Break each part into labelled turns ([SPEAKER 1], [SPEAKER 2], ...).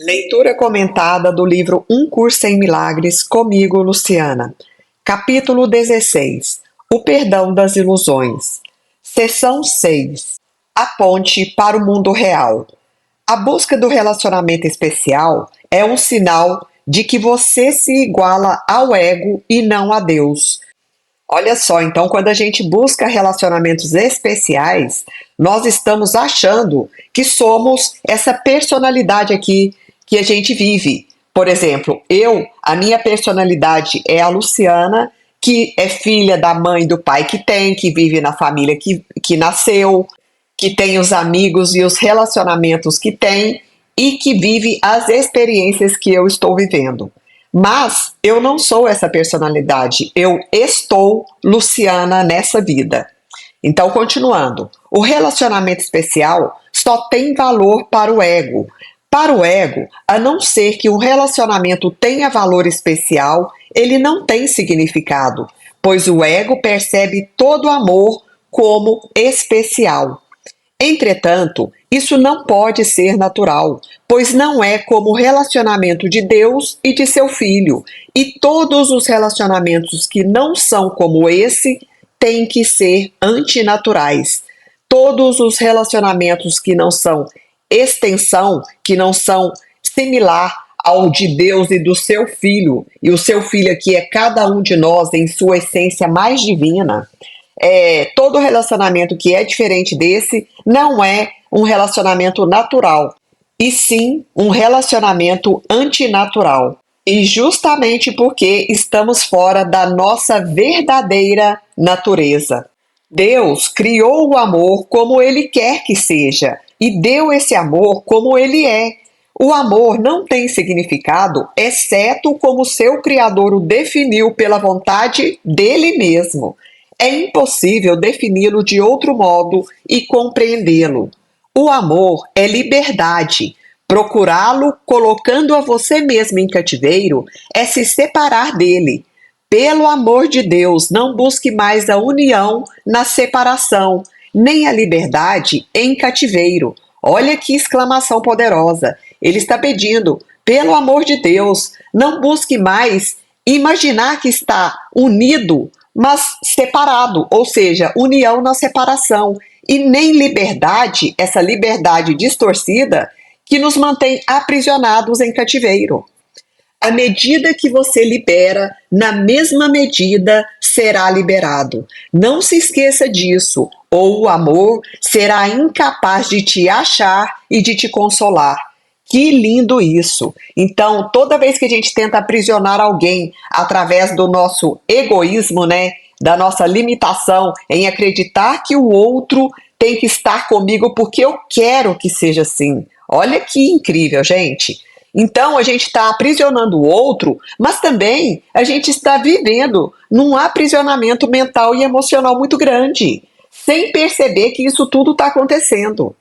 [SPEAKER 1] Leitura comentada do livro Um Curso em Milagres, comigo, Luciana. Capítulo 16. O Perdão das Ilusões. Seção 6. A ponte para o mundo real. A busca do relacionamento especial é um sinal de que você se iguala ao ego e não a Deus. Olha só, então, quando a gente busca relacionamentos especiais, nós estamos achando que somos essa personalidade aqui que a gente vive. Por exemplo, a minha personalidade é a Luciana, que é filha da mãe e do pai que vive na família que nasceu, que tem os amigos e os relacionamentos que tem e que vive as experiências que eu estou vivendo. Mas eu não sou essa personalidade, eu estou Luciana nessa vida. Então, continuando, o relacionamento especial só tem valor para o ego. Para o ego, a não ser que um relacionamento tenha valor especial, ele não tem significado, pois o ego percebe todo amor como especial. Entretanto, isso não pode ser natural, pois não é como o relacionamento de Deus e de seu Filho, e todos os relacionamentos que não são como esse têm que ser antinaturais. Todos os relacionamentos que não são extensão, que não são similar ao de Deus e do seu Filho, e o seu Filho aqui é cada um de nós em sua essência mais divina, todo relacionamento que é diferente desse não é um relacionamento natural, e sim um relacionamento antinatural. E justamente porque estamos fora da nossa verdadeira natureza. Deus criou o amor como Ele quer que seja e deu esse amor como ele é. O amor não tem significado, exceto como seu Criador o definiu pela vontade dele mesmo. É impossível defini-lo de outro modo e compreendê-lo. O amor é liberdade. Procurá-lo, colocando a você mesmo em cativeiro, é se separar dele. Pelo amor de Deus, não busque mais a união na separação, nem a liberdade em cativeiro. Olha que exclamação poderosa. Ele está pedindo, pelo amor de Deus, não busque mais imaginar que está unido, mas separado, ou seja, união na separação, e nem liberdade, essa liberdade distorcida que nos mantém aprisionados em cativeiro. À medida que você libera, na mesma medida será liberado. Não se esqueça disso, ou o amor será incapaz de te achar e de te consolar. Que lindo isso! Então, toda vez que a gente tenta aprisionar alguém através do nosso egoísmo, né, da nossa limitação em acreditar que o outro tem que estar comigo porque eu quero que seja assim. Olha que incrível, gente! Então, a gente está aprisionando o outro, mas também a gente está vivendo num aprisionamento mental e emocional muito grande, sem perceber que isso tudo está acontecendo.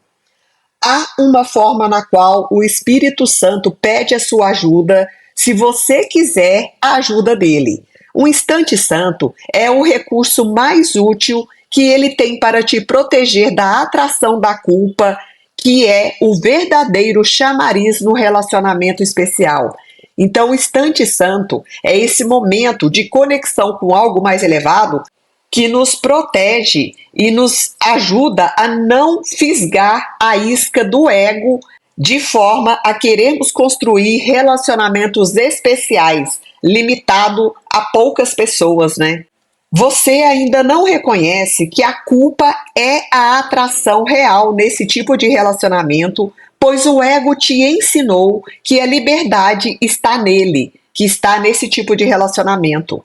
[SPEAKER 1] Há uma forma na qual o Espírito Santo pede a sua ajuda, se você quiser a ajuda dele. O instante santo é o recurso mais útil que ele tem para te proteger da atração da culpa, que é o verdadeiro chamariz no relacionamento especial. Então, o instante santo é esse momento de conexão com algo mais elevado que nos protege e nos ajuda a não fisgar a isca do ego de forma a querermos construir relacionamentos especiais, limitado a poucas pessoas, né? Você ainda não reconhece que a culpa é a atração real nesse tipo de relacionamento, pois o ego te ensinou que a liberdade está nele, que está nesse tipo de relacionamento.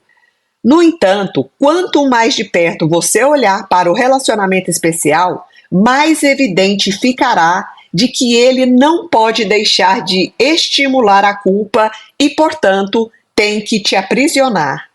[SPEAKER 1] No entanto, quanto mais de perto você olhar para o relacionamento especial, mais evidente ficará de que ele não pode deixar de estimular a culpa e, portanto, tem que te aprisionar.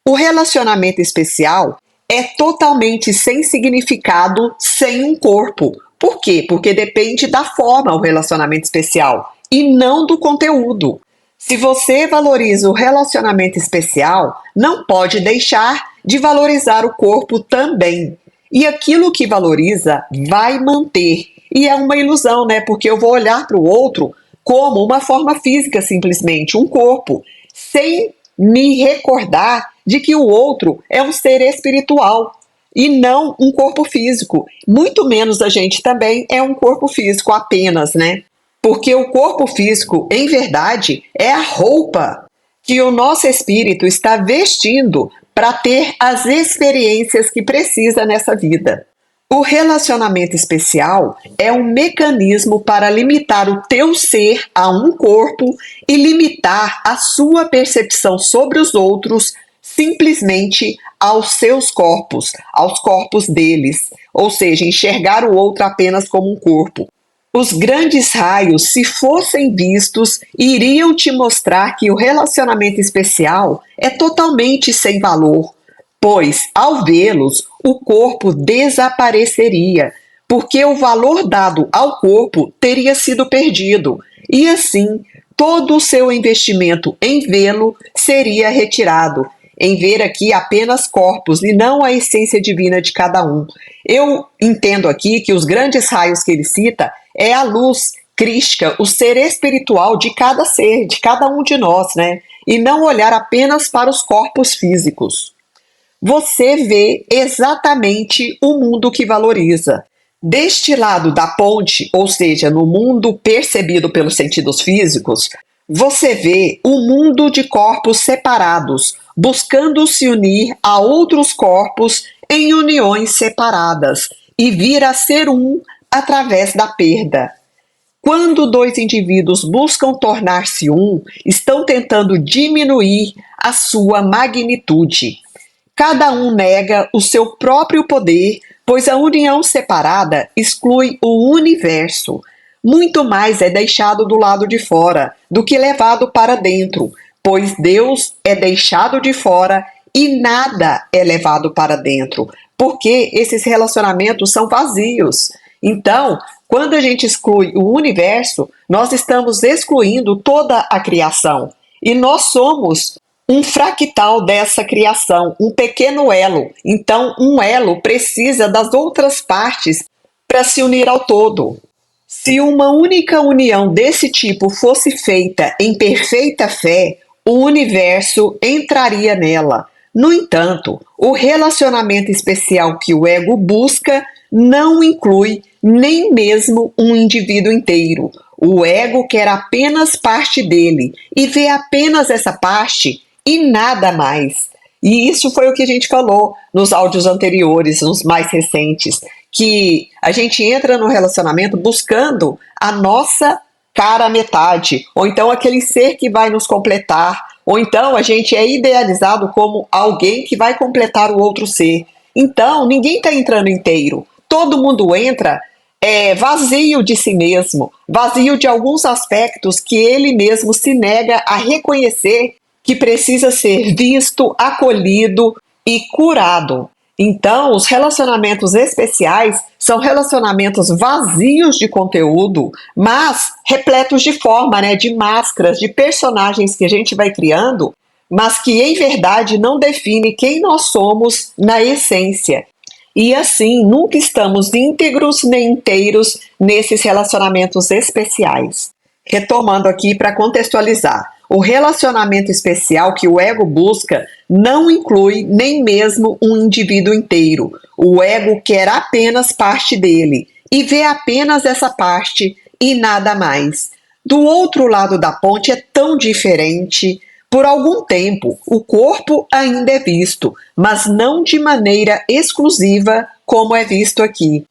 [SPEAKER 1] O relacionamento especial é totalmente sem significado, sem um corpo. Por quê? Porque depende da forma o relacionamento especial e não do conteúdo. Se você valoriza o relacionamento especial, não pode deixar de valorizar o corpo também. E aquilo que valoriza vai manter. E é uma ilusão, né? Porque eu vou olhar para o outro como uma forma física simplesmente, um corpo, sem me recordar de que o outro é um ser espiritual e não um corpo físico. Muito menos a gente também é um corpo físico apenas, né? Porque o corpo físico, em verdade, é a roupa que o nosso espírito está vestindo para ter as experiências que precisa nessa vida. O relacionamento especial é um mecanismo para limitar o teu ser a um corpo e limitar a sua percepção sobre os outros simplesmente aos seus corpos, aos corpos deles, ou seja, enxergar o outro apenas como um corpo. Os grandes raios, se fossem vistos, iriam te mostrar que o relacionamento especial é totalmente sem valor, pois, ao vê-los, o corpo desapareceria, porque o valor dado ao corpo teria sido perdido, e assim todo o seu investimento em vê-lo seria retirado, em ver aqui apenas corpos e não a essência divina de cada um. Eu entendo aqui que os grandes raios que ele cita é a luz crística, o ser espiritual de cada ser, de cada um de nós, né? E não olhar apenas para os corpos físicos. Você vê exatamente o mundo que valoriza. Deste lado da ponte, ou seja, no mundo percebido pelos sentidos físicos, você vê o mundo de corpos separados, buscando se unir a outros corpos em uniões separadas e vir a ser um através da perda. Quando dois indivíduos buscam tornar-se um, estão tentando diminuir a sua magnitude. Cada um nega o seu próprio poder, pois a união separada exclui o universo. Muito mais é deixado do lado de fora do que levado para dentro, pois Deus é deixado de fora e nada é levado para dentro, porque esses relacionamentos são vazios. Então, quando a gente exclui o universo, nós estamos excluindo toda a criação. E nós somos um fractal dessa criação, um pequeno elo. Então, um elo precisa das outras partes para se unir ao todo. Se uma única união desse tipo fosse feita em perfeita fé, o universo entraria nela. No entanto, o relacionamento especial que o ego busca não inclui nem mesmo um indivíduo inteiro. O ego quer apenas parte dele e vê apenas essa parte e nada mais. E isso foi o que a gente falou nos áudios anteriores, nos mais recentes, que a gente entra no relacionamento buscando a nossa cara metade, ou então aquele ser que vai nos completar, ou então a gente é idealizado como alguém que vai completar o outro ser. Então, ninguém está entrando inteiro. Todo mundo entra vazio de si mesmo, vazio de alguns aspectos que ele mesmo se nega a reconhecer que precisa ser visto, acolhido e curado. Então, os relacionamentos especiais são relacionamentos vazios de conteúdo, mas repletos de forma, né, de máscaras, de personagens que a gente vai criando, mas que em verdade não define quem nós somos na essência. E assim, nunca estamos íntegros nem inteiros nesses relacionamentos especiais. Retomando aqui para contextualizar, o relacionamento especial que o ego busca não inclui nem mesmo um indivíduo inteiro. O ego quer apenas parte dele e vê apenas essa parte e nada mais. Do outro lado da ponte é tão diferente. Por algum tempo, o corpo ainda é visto, mas não de maneira exclusiva como é visto aqui.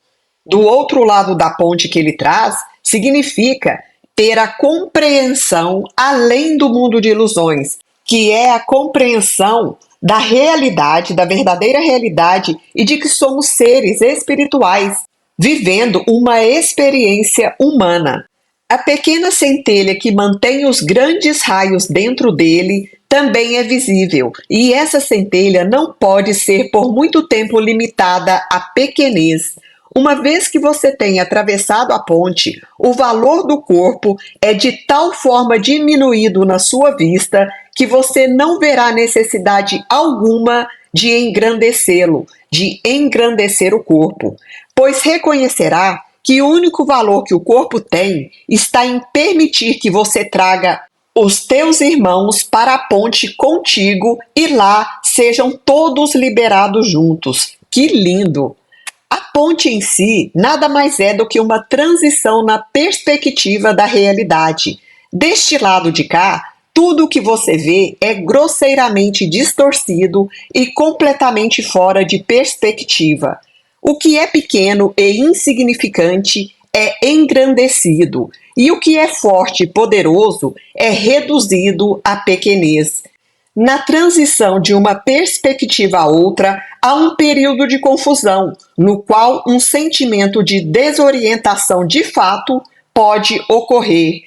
[SPEAKER 1] Do outro lado da ponte que ele traz, significa ter a compreensão além do mundo de ilusões, que é a compreensão da realidade, da verdadeira realidade e de que somos seres espirituais, vivendo uma experiência humana. A pequena centelha que mantém os grandes raios dentro dele também é visível, e essa centelha não pode ser por muito tempo limitada à pequenez. Uma vez que você tenha atravessado a ponte, o valor do corpo é de tal forma diminuído na sua vista que você não verá necessidade alguma de engrandecê-lo, de engrandecer o corpo, pois reconhecerá que o único valor que o corpo tem está em permitir que você traga os teus irmãos para a ponte contigo e lá sejam todos liberados juntos. Que lindo! A ponte em si nada mais é do que uma transição na perspectiva da realidade. Deste lado de cá, tudo o que você vê é grosseiramente distorcido e completamente fora de perspectiva. O que é pequeno e insignificante é engrandecido, e o que é forte e poderoso é reduzido à pequenez. Na transição de uma perspectiva a outra, há um período de confusão, no qual um sentimento de desorientação de fato pode ocorrer.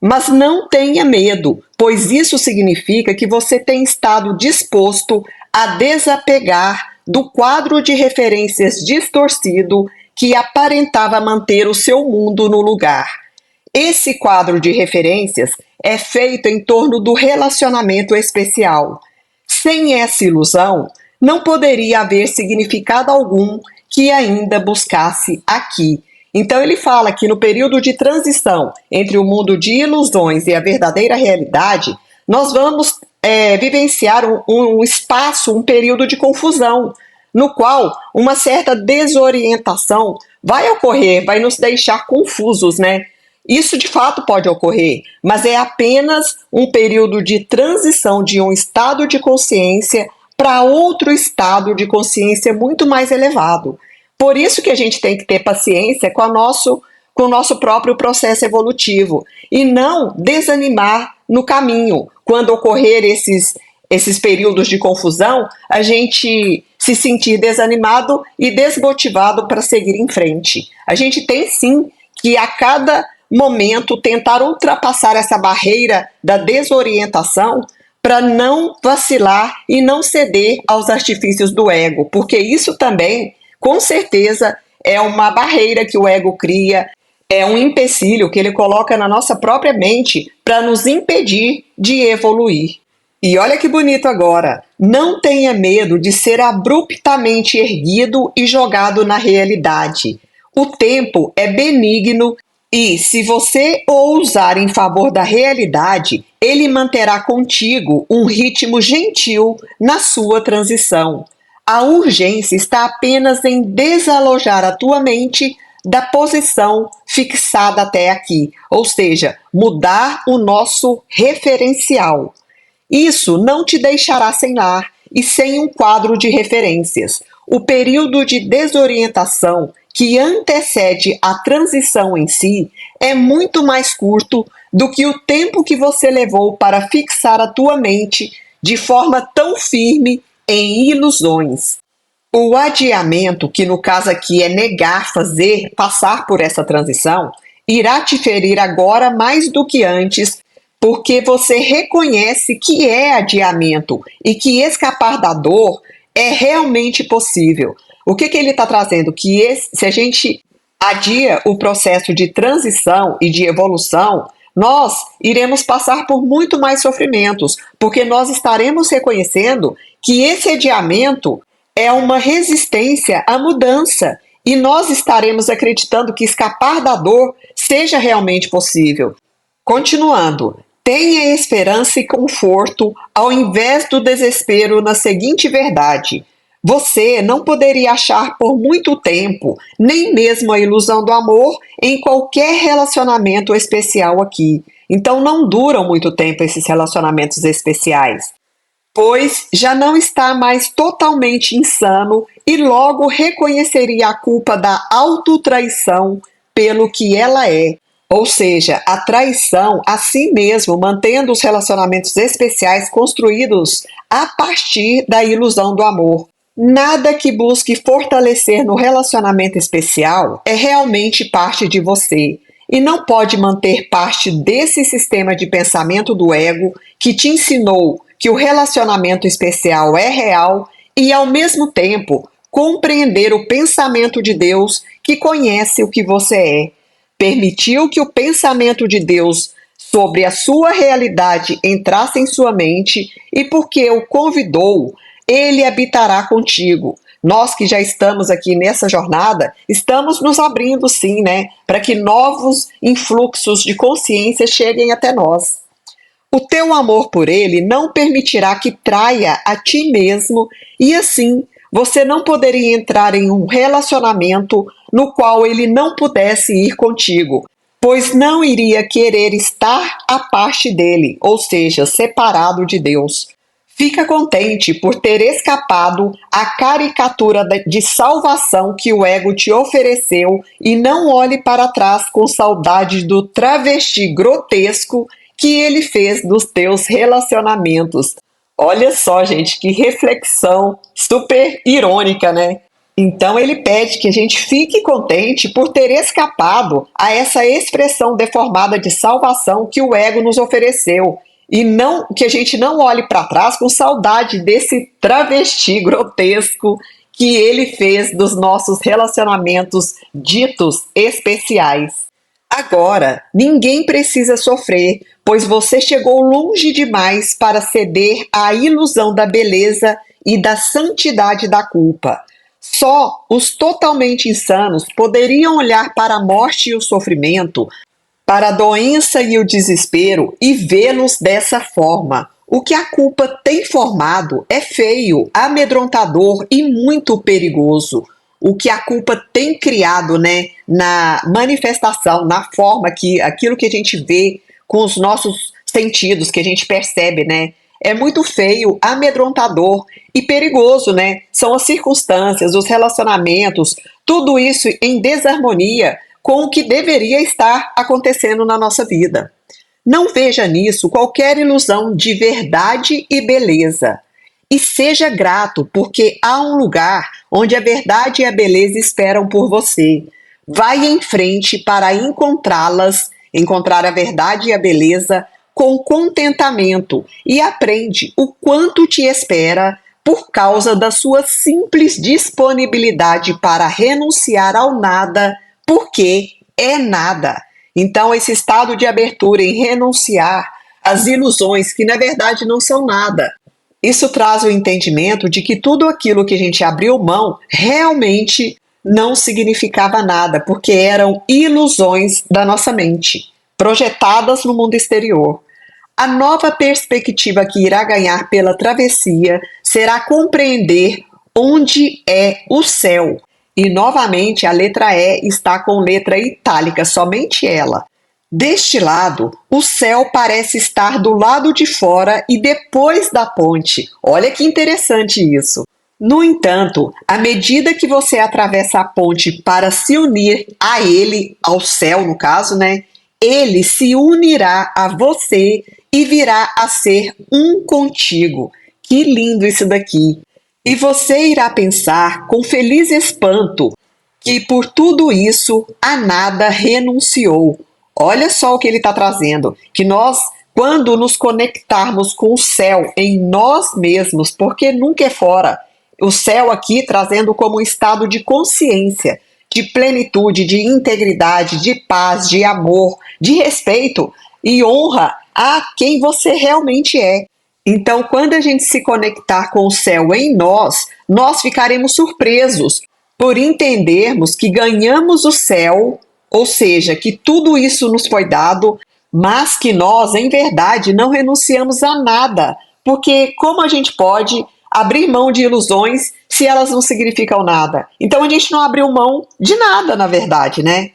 [SPEAKER 1] Mas não tenha medo, pois isso significa que você tem estado disposto a desapegar do quadro de referências distorcido que aparentava manter o seu mundo no lugar. Esse quadro de referências é feito em torno do relacionamento especial. Sem essa ilusão, não poderia haver significado algum que ainda buscasse aqui. Então ele fala que no período de transição entre o mundo de ilusões e a verdadeira realidade, nós vamos vivenciar um espaço, um período de confusão, no qual uma certa desorientação vai ocorrer, vai nos deixar confusos, né? Isso de fato pode ocorrer, mas é apenas um período de transição de um estado de consciência para outro estado de consciência muito mais elevado. Por isso que a gente tem que ter paciência com o nosso próprio processo evolutivo e não desanimar no caminho. Quando ocorrer esses períodos de confusão, a gente se sentir desanimado e desmotivado para seguir em frente. A gente tem sim que a cada momento tentar ultrapassar essa barreira da desorientação para não vacilar e não ceder aos artifícios do ego, porque isso também, com certeza, é uma barreira que o ego cria, é um empecilho que ele coloca na nossa própria mente para nos impedir de evoluir. E olha que bonito agora, não tenha medo de ser abruptamente erguido e jogado na realidade. O tempo é benigno e, se você o usar em favor da realidade, ele manterá contigo um ritmo gentil na sua transição. A urgência está apenas em desalojar a tua mente da posição fixada até aqui, ou seja, mudar o nosso referencial. Isso não te deixará sem lar e sem um quadro de referências. O período de desorientação que antecede a transição em si é muito mais curto do que o tempo que você levou para fixar a tua mente de forma tão firme em ilusões. O adiamento, que no caso aqui é negar passar por essa transição, irá te ferir agora mais do que antes, porque você reconhece que é adiamento e que escapar da dor é realmente possível. O que ele está trazendo? Que se a gente adia o processo de transição e de evolução, nós iremos passar por muito mais sofrimentos, porque nós estaremos reconhecendo que esse adiamento é uma resistência à mudança e nós estaremos acreditando que escapar da dor seja realmente possível. Continuando, tenha esperança e conforto ao invés do desespero na seguinte verdade: você não poderia achar por muito tempo, nem mesmo a ilusão do amor, em qualquer relacionamento especial aqui. Então não duram muito tempo esses relacionamentos especiais, pois já não está mais totalmente insano e logo reconheceria a culpa da autotraição pelo que ela é. Ou seja, a traição a si mesmo, mantendo os relacionamentos especiais construídos a partir da ilusão do amor. Nada que busque fortalecer no relacionamento especial é realmente parte de você e não pode manter parte desse sistema de pensamento do ego que te ensinou que o relacionamento especial é real e, ao mesmo tempo, compreender o pensamento de Deus que conhece o que você é. Permitiu que o pensamento de Deus sobre a sua realidade entrasse em sua mente e, porque o convidou, ele habitará contigo, nós que já estamos aqui nessa jornada, estamos nos abrindo sim, né, para que novos influxos de consciência cheguem até nós. O teu amor por ele não permitirá que traia a ti mesmo e assim você não poderia entrar em um relacionamento no qual ele não pudesse ir contigo, pois não iria querer estar à parte dele, ou seja, separado de Deus. Fica contente por ter escapado à caricatura de salvação que o ego te ofereceu e não olhe para trás com saudade do travesti grotesco que ele fez dos teus relacionamentos. Olha só, gente, que reflexão super irônica, né? Então ele pede que a gente fique contente por ter escapado a essa expressão deformada de salvação que o ego nos ofereceu e não que a gente não olhe para trás com saudade desse travesti grotesco que ele fez dos nossos relacionamentos ditos especiais. Agora, ninguém precisa sofrer, pois você chegou longe demais para ceder à ilusão da beleza e da santidade da culpa. Só os totalmente insanos poderiam olhar para a morte e o sofrimento, para a doença e o desespero e vê-los dessa forma. O que a culpa tem formado é feio, amedrontador e muito perigoso. O que a culpa tem criado, né, na manifestação, na forma que aquilo que a gente vê com os nossos sentidos, que a gente percebe, né, é muito feio, amedrontador e perigoso, né? São as circunstâncias, os relacionamentos, tudo isso em desarmonia com o que deveria estar acontecendo na nossa vida. Não veja nisso qualquer ilusão de verdade e beleza. E seja grato, porque há um lugar onde a verdade e a beleza esperam por você. Vai em frente para encontrá-las, encontrar a verdade e a beleza com contentamento e aprende o quanto te espera por causa da sua simples disponibilidade para renunciar ao nada, porque é nada. Então, esse estado de abertura em renunciar às ilusões que na verdade não são nada. Isso traz o entendimento de que tudo aquilo que a gente abriu mão realmente não significava nada, porque eram ilusões da nossa mente, projetadas no mundo exterior. A nova perspectiva que irá ganhar pela travessia será compreender onde é o céu. E novamente a letra E está com letra itálica, somente ela. Deste lado, o céu parece estar do lado de fora e depois da ponte. Olha que interessante isso. No entanto, à medida que você atravessa a ponte para se unir a ele, ao céu no caso, né? Ele se unirá a você e virá a ser um contigo. Que lindo isso daqui! E você irá pensar com feliz espanto que por tudo isso a nada renunciou. Olha só o que ele está trazendo, que nós, quando nos conectarmos com o céu em nós mesmos, porque nunca é fora, o céu aqui trazendo como um estado de consciência, de plenitude, de integridade, de paz, de amor, de respeito e honra a quem você realmente é. Então, quando a gente se conectar com o céu em nós, nós ficaremos surpresos por entendermos que ganhamos o céu, ou seja, que tudo isso nos foi dado, mas que nós, em verdade, não renunciamos a nada, porque como a gente pode abrir mão de ilusões se elas não significam nada? Então a gente não abriu mão de nada, na verdade, né?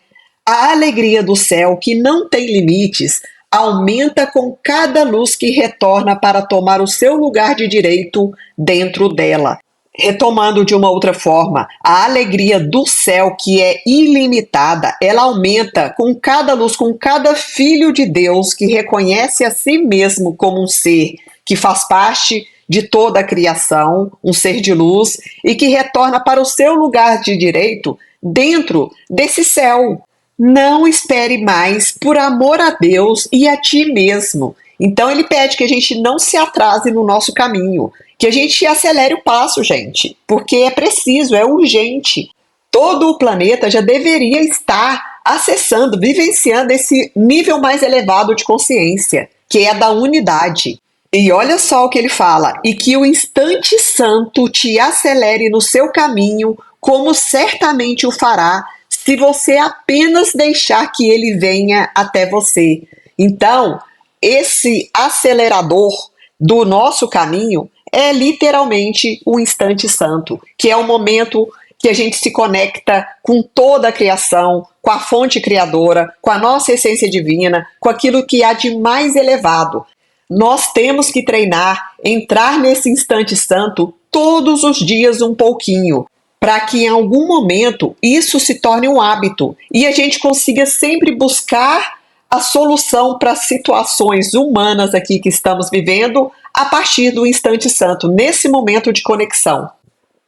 [SPEAKER 1] A alegria do céu, que não tem limites, aumenta com cada luz que retorna para tomar o seu lugar de direito dentro dela. Retomando de uma outra forma, a alegria do céu, que é ilimitada, ela aumenta com cada luz, com cada filho de Deus que reconhece a si mesmo como um ser que faz parte de toda a criação, um ser de luz, e que retorna para o seu lugar de direito dentro desse céu. Não espere mais por amor a Deus e a ti mesmo. Então ele pede que a gente não se atrase no nosso caminho, que a gente acelere o passo, gente, porque é preciso, é urgente. Todo o planeta já deveria estar acessando, vivenciando esse nível mais elevado de consciência, que é da unidade. E olha só o que ele fala: e que o instante santo te acelere no seu caminho, como certamente o fará, se você apenas deixar que ele venha até você. Então, esse acelerador do nosso caminho é literalmente o instante santo, que é o momento que a gente se conecta com toda a criação, com a fonte criadora, com a nossa essência divina, com aquilo que há de mais elevado. Nós temos que treinar, entrar nesse instante santo todos os dias um pouquinho, para que em algum momento isso se torne um hábito e a gente consiga sempre buscar a solução para as situações humanas aqui que estamos vivendo a partir do instante santo, nesse momento de conexão.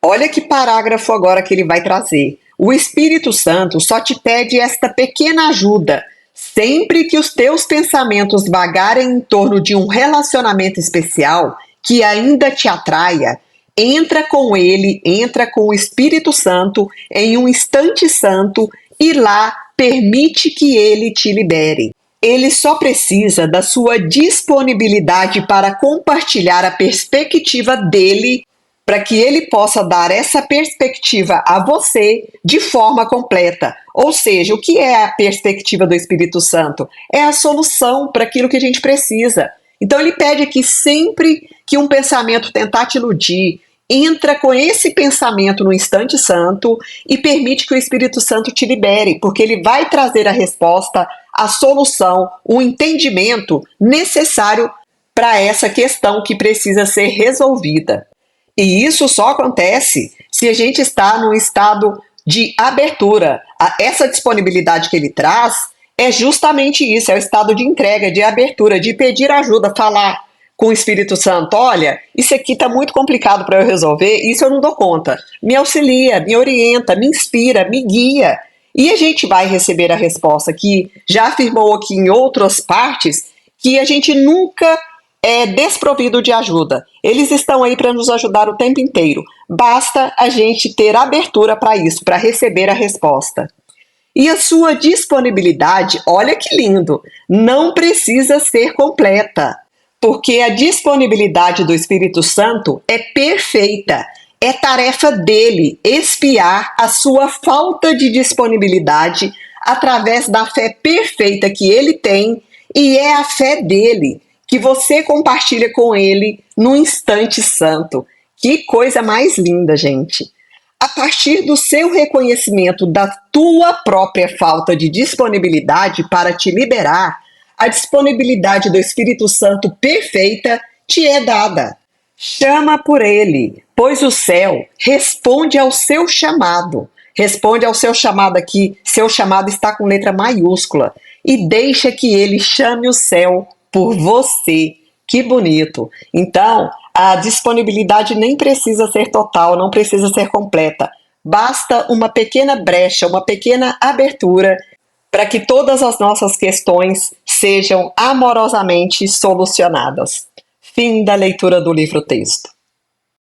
[SPEAKER 1] Olha que parágrafo agora que ele vai trazer. O Espírito Santo só te pede esta pequena ajuda. Sempre que os teus pensamentos vagarem em torno de um relacionamento especial que ainda te atraia, entra com ele, entra com o Espírito Santo em um instante santo e lá permite que ele te libere. Ele só precisa da sua disponibilidade para compartilhar a perspectiva dele, para que ele possa dar essa perspectiva a você de forma completa. Ou seja, o que é a perspectiva do Espírito Santo? É a solução para aquilo que a gente precisa. Então ele pede que sempre que um pensamento tentar te iludir, entra com esse pensamento no instante santo e permite que o Espírito Santo te libere, porque ele vai trazer a resposta, a solução, o entendimento necessário para essa questão que precisa ser resolvida. E isso só acontece se a gente está num estado de abertura. Essa disponibilidade que ele traz é justamente isso, é o estado de entrega, de abertura, de pedir ajuda, falar com o Espírito Santo: olha, isso aqui está muito complicado para eu resolver, isso eu não dou conta. Me auxilia, me orienta, me inspira, me guia. E a gente vai receber a resposta que já afirmou aqui em outras partes, que a gente nunca é desprovido de ajuda. Eles estão aí para nos ajudar o tempo inteiro. Basta a gente ter abertura para isso, para receber a resposta. E a sua disponibilidade, olha que lindo, não precisa ser completa, porque a disponibilidade do Espírito Santo é perfeita. É tarefa dele espiar a sua falta de disponibilidade através da fé perfeita que ele tem, e é a fé dele que você compartilha com ele no instante santo. Que coisa mais linda, gente! A partir do seu reconhecimento da tua própria falta de disponibilidade para te liberar, a disponibilidade do Espírito Santo perfeita te é dada. Chama por ele, pois o céu responde ao seu chamado. Responde ao seu chamado aqui, seu chamado está com letra maiúscula. E deixa que ele chame o céu por você. Que bonito! Então, a disponibilidade nem precisa ser total, não precisa ser completa. Basta uma pequena brecha, uma pequena abertura para que todas as nossas questões sejam amorosamente solucionadas. Fim da leitura do livro-texto.